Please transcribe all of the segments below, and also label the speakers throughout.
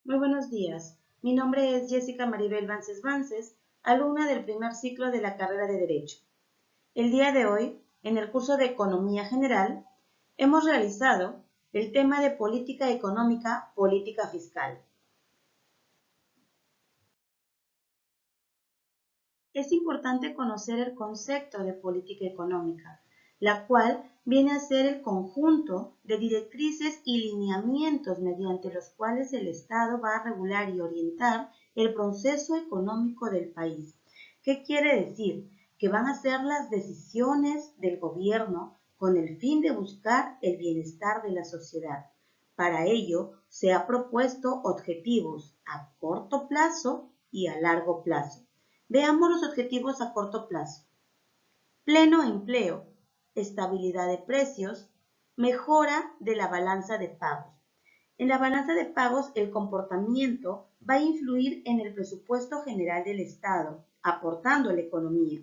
Speaker 1: Muy buenos días. Mi nombre es Jessica Maribel Vances, alumna del primer ciclo de la carrera de Derecho. El día de hoy, en el curso de Economía General, hemos realizado el tema de política económica, política fiscal. Es importante conocer el concepto de política económica, la cual viene a ser el conjunto de directrices y lineamientos mediante los cuales el Estado va a regular y orientar el proceso económico del país. ¿Qué quiere decir? Que van a ser las decisiones del gobierno con el fin de buscar el bienestar de la sociedad. Para ello, se ha propuesto objetivos a corto plazo y a largo plazo. Veamos los objetivos a corto plazo. Pleno empleo, estabilidad de precios, mejora de la balanza de pagos. En la balanza de pagos, el comportamiento va a influir en el presupuesto general del Estado, aportando a la economía.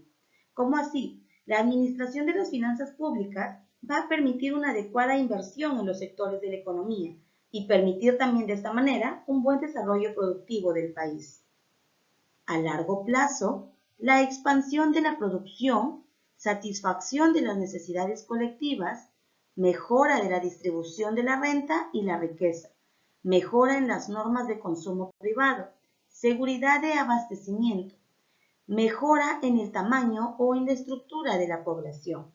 Speaker 1: ¿Cómo así? La administración de las finanzas públicas va a permitir una adecuada inversión en los sectores de la economía y permitir también de esta manera un buen desarrollo productivo del país. A largo plazo, la expansión de la producción, satisfacción de las necesidades colectivas, mejora de la distribución de la renta y la riqueza, mejora en las normas de consumo privado, seguridad de abastecimiento, mejora en el tamaño o en la estructura de la población.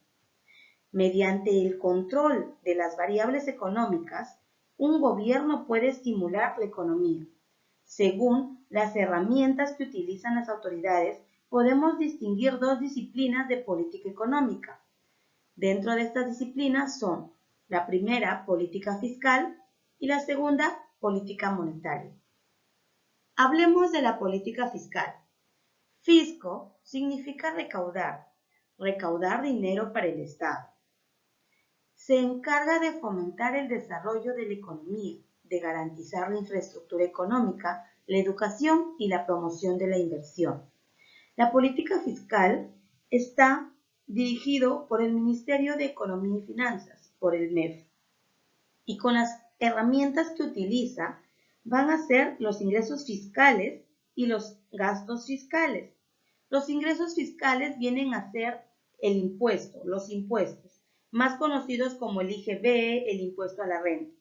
Speaker 1: Mediante el control de las variables económicas, un gobierno puede estimular la economía. Según las herramientas que utilizan las autoridades, podemos distinguir dos disciplinas de política económica. Dentro de estas disciplinas son la primera, política fiscal, y la segunda, política monetaria. Hablemos de la política fiscal. Fisco significa recaudar dinero para el Estado. Se encarga de fomentar el desarrollo de la economía, de garantizar la infraestructura económica, la educación y la promoción de la inversión. La política fiscal está dirigido por el Ministerio de Economía y Finanzas, por el MEF, y con las herramientas que utiliza van a ser los ingresos fiscales y los gastos fiscales. Los ingresos fiscales vienen a ser los impuestos, más conocidos como el IGB, el impuesto a la renta.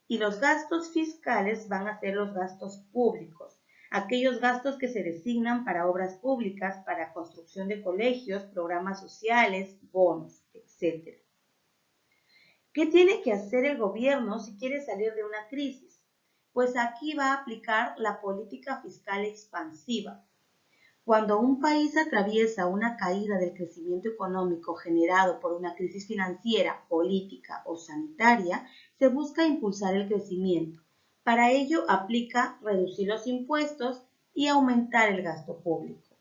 Speaker 1: Y los gastos fiscales van a ser los gastos públicos, aquellos gastos que se designan para obras públicas, para construcción de colegios, programas sociales, bonos, etc. ¿Qué tiene que hacer el gobierno si quiere salir de una crisis? Pues aquí va a aplicar la política fiscal expansiva. Cuando un país atraviesa una caída del crecimiento económico generado por una crisis financiera, política o sanitaria, se busca impulsar el crecimiento. Para ello aplica reducir los impuestos y aumentar el gasto público.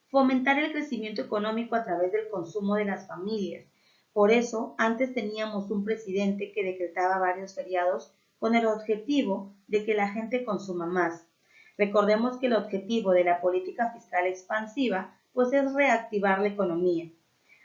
Speaker 1: Fomentar el crecimiento económico a través del consumo de las familias. Por eso, antes teníamos un presidente que decretaba varios feriados con el objetivo de que la gente consuma más. Recordemos que el objetivo de la política fiscal expansiva pues es reactivar la economía.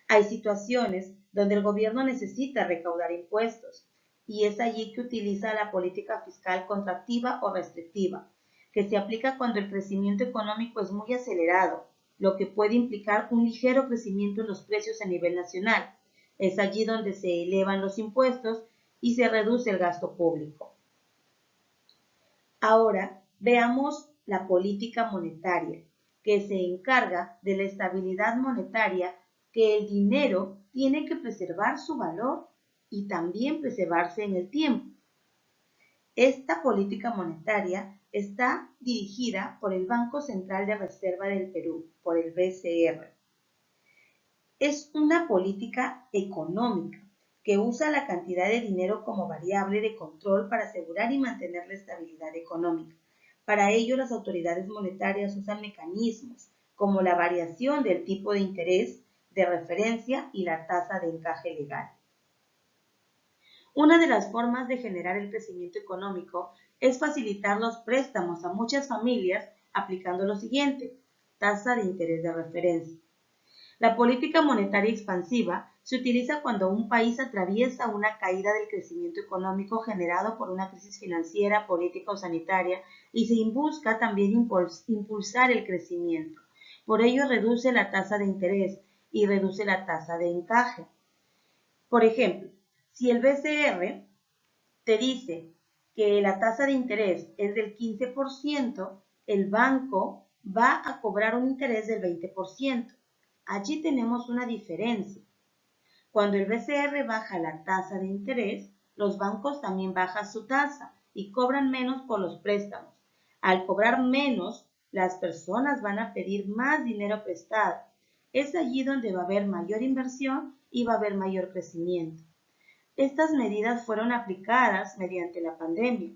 Speaker 1: Hay situaciones donde el gobierno necesita recaudar impuestos y es allí que utiliza la política fiscal contractiva o restrictiva, que se aplica cuando el crecimiento económico es muy acelerado, lo que puede implicar un ligero crecimiento en los precios a nivel nacional. Es allí donde se elevan los impuestos y se reduce el gasto público. Ahora, veamos la política monetaria, que se encarga de la estabilidad monetaria, que el dinero tiene que preservar su valor y también preservarse en el tiempo. Esta política monetaria está dirigida por el Banco Central de Reserva del Perú, por el BCR. Es una política económica que usa la cantidad de dinero como variable de control para asegurar y mantener la estabilidad económica. Para ello, las autoridades monetarias usan mecanismos como la variación del tipo de interés de referencia y la tasa de encaje legal. Una de las formas de generar el crecimiento económico es facilitar los préstamos a muchas familias aplicando lo siguiente: tasa de interés de referencia. La política monetaria expansiva se utiliza cuando un país atraviesa una caída del crecimiento económico generado por una crisis financiera, política o sanitaria y se busca también impulsar el crecimiento. Por ello reduce la tasa de interés y reduce la tasa de encaje. Por ejemplo, si el BCR te dice que la tasa de interés es del 15%, el banco va a cobrar un interés del 20%. Allí tenemos una diferencia. Cuando el BCR baja la tasa de interés, los bancos también bajan su tasa y cobran menos por los préstamos. Al cobrar menos, las personas van a pedir más dinero prestado. Es allí donde va a haber mayor inversión y va a haber mayor crecimiento. Estas medidas fueron aplicadas mediante la pandemia,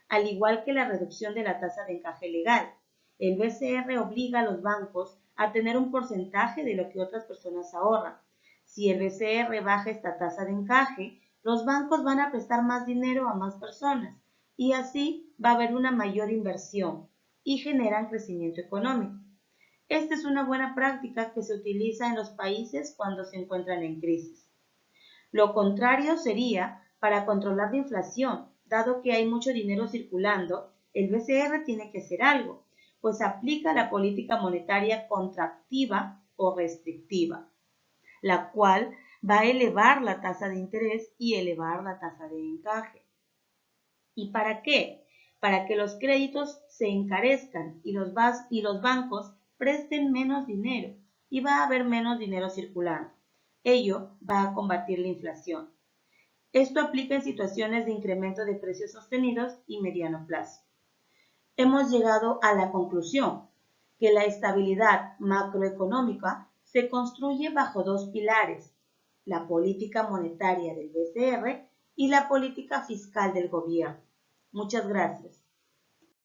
Speaker 1: al igual que la reducción de la tasa de encaje legal. El BCR obliga a los bancos a tener un porcentaje de lo que otras personas ahorran. Si el BCR baja esta tasa de encaje, los bancos van a prestar más dinero a más personas y así va a haber una mayor inversión y generan crecimiento económico. Esta es una buena práctica que se utiliza en los países cuando se encuentran en crisis. Lo contrario sería para controlar la inflación, dado que hay mucho dinero circulando, el BCR tiene que hacer algo, pues aplica la política monetaria contractiva o restrictiva, la cual va a elevar la tasa de interés y elevar la tasa de encaje. ¿Y para qué? Para que los créditos se encarezcan y los bancos presten menos dinero y va a haber menos dinero circulando. Ello va a combatir la inflación. Esto aplica en situaciones de incremento de precios sostenidos y mediano plazo. Hemos llegado a la conclusión que la estabilidad macroeconómica se construye bajo dos pilares, la política monetaria del BCR y la política fiscal del gobierno. Muchas gracias.